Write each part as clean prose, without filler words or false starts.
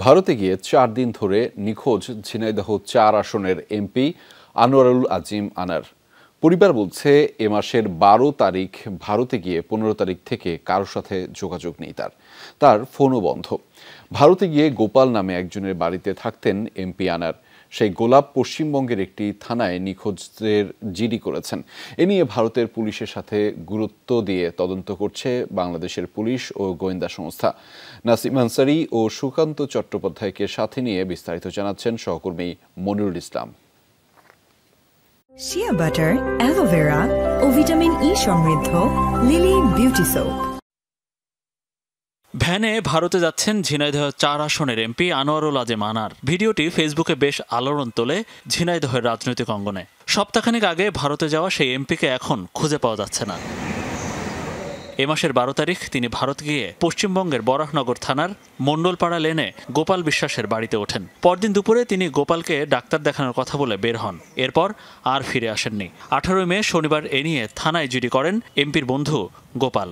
ভারতে গিয়ে ৪ দিন ধরে নিখোঁজ ঝিনাইদহ ৪ আসনের এমপি আনোয়ারুল আজিম আনার। পরিবার বলছে এ মাসের ১২ তারিখ ভারতে গিয়ে ১৫ তারিখ থেকে কারোর সাথে যোগাযোগ নেই তার ফোনও বন্ধ। ভারতে গিয়ে গোপাল নামে একজনের বাড়িতে থাকতেন এমপি আনার। সেই গোলাপ পশ্চিমবঙ্গের একটি থানায় নিখোঁজদের জিডি করেছেন। এ নিয়ে ভারতের পুলিশের সাথে গুরুত্ব দিয়ে তদন্ত করছে বাংলাদেশের পুলিশ ও গোয়েন্দা সংস্থা। নাসিম আনসারি ও সুকান্ত চট্টোপাধ্যায়কে সাথে নিয়ে বিস্তারিত জানাচ্ছেন সহকর্মী মনিরুল ইসলাম। শিয়া বাটার, অ্যালোভেরা ও ভিটামিন ই সমৃদ্ধ লিলি বিউটি সোপ। ভ্যানে ভারতে যাচ্ছেন ঝিনাইদহ ৪ আসনের এমপি আনোয়ারুল আজিম আনার। ভিডিওটি ফেসবুকে বেশ আলোড়ন তোলে ঝিনাইদহের রাজনৈতিক অঙ্গনে। সপ্তাহখানেক আগে ভারতে যাওয়া সেই এমপিকে এখন খুঁজে পাওয়া যাচ্ছে না। এ মাসের ১২ তারিখ তিনি ভারত গিয়ে পশ্চিমবঙ্গের বরাহনগর থানার মণ্ডলপাড়া লেনে গোপাল বিশ্বাসের বাড়িতে ওঠেন। পরদিন দুপুরে তিনি গোপালকে ডাক্তার দেখানোর কথা বলে বের হন। এরপর আর ফিরে আসেননি। ১৮ মে শনিবার এ নিয়ে থানায় জিডি করেন এমপির বন্ধু গোপাল।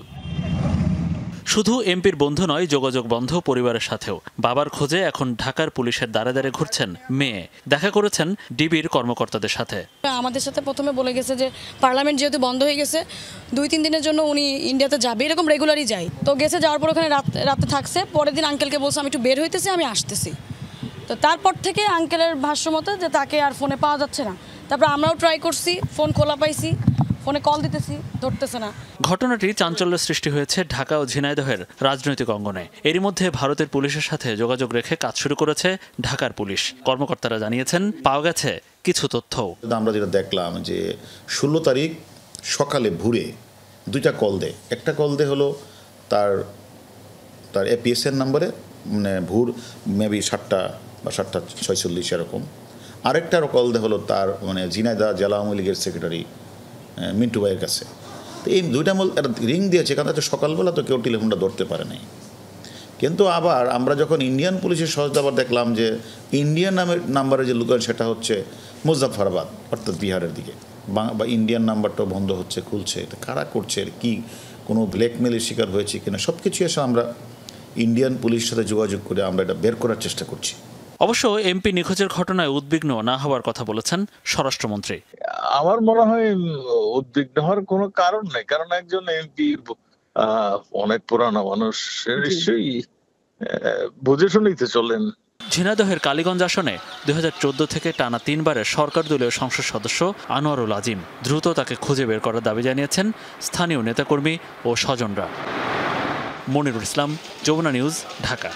শুধু এমপির বন্ধু নয়, যোগাযোগ বন্ধ পরিবারের সাথেও। বাবার খোঁজে এখন ঢাকার পুলিশের দ্বারে দ্বারে ঘুরছেন মেয়ে। দেখা করেছেন ডিবির কর্মকর্তাদের সাথে। আমাদের সাথে প্রথমে বলে গেছে যে পার্লামেন্ট যেহেতু বন্ধ হয়ে গেছে ২-৩ দিনের জন্য উনি ইন্ডিয়াতে যাবে, এরকম রেগুলারই যায়। তো গেছে, যাওয়ার পর ওখানে রাতে থাকছে। পরের দিন আঙ্কেলকে বলছে আমি একটু বের হইতেছি, আমি আসতেছি। তো তারপর থেকে আঙ্কেলের ভাষ্য মতো যে তাকে আর ফোনে পাওয়া যাচ্ছে না। তারপর আমরাও ট্রাই করছি, ফোন খোলা পাইছি, ফোনে কল দিতেছি, ধরতেছে না। ঘটনাটি চাঞ্চল্যের সৃষ্টি হয়েছে ঢাকা ও ঝিনাইদহের রাজনৈতিক অঙ্গনে। এরই মধ্যে ভারতের পুলিশের সাথে যোগাযোগ রেখে কাজ শুরু করেছে ঢাকার পুলিশ। কর্মকর্তারা জানিয়েছেন পাওয়া গেছে কিছু তথ্য। আমরা যেটা দেখলাম যে ১৬ তারিখ সকালে ভোরে ২টা কল দেয়। একটা কল দেয় হলো তার এপিএসএর নাম্বারে, মানে ভোর মেবি ৭টা বা ৭টা ৪৬ এরকম। আরেকটারও কল দেয় হলো তার মানে ঝিনাইদহ জেলা আওয়ামী লীগের সেক্রেটারি মিন্টু ভাইয়ের কাছে। তো এই দুইটা রিং দিয়েছে, কারণ তো সকালবেলা তো কেউ টেলিফোনটা ধরতে পারে নাই। কিন্তু আবার আমরা যখন ইন্ডিয়ান পুলিশের সহজে আবার দেখলাম যে ইন্ডিয়ান নাম্বারে যে লোকের সেটা হচ্ছে মুজাফফরাবাদ, অর্থাৎ বিহারের দিকে। বা ইন্ডিয়ান নাম্বারটাও বন্ধ হচ্ছে, খুলছে। এটা কারা করছে, কি কোনো ব্ল্যাকমেলের শিকার হয়েছে কিনা, সব কিছু এসে আমরা ইন্ডিয়ান পুলিশের সাথে যোগাযোগ করে আমরা এটা বের করার চেষ্টা করছি। অবশ্য এমপি নিখোঁজের ঘটনায় উদ্বিগ্ন না হওয়ার কথা বলেছেন স্বরাষ্ট্রমন্ত্রী। আমার মনে হয় উদ্বিগ্ন হওয়ার কোনো কারণ নেই, কারণ একজন এমপি অনেক পুরানো মানুষ, নিশ্চয়ই বুঝে শুনেই তো চলেন। ঝিনাইদহের কালীগঞ্জ আসনে ২০১৪ থেকে টানা ৩ বারের সরকার দলীয় সংসদ সদস্য আনোয়ারুল আজিম। দ্রুত তাকে খুঁজে বের করার দাবি জানিয়েছেন স্থানীয় নেতাকর্মী ও স্বজনরা। মনিরুল ইসলাম, যমুনা নিউজ, ঢাকা।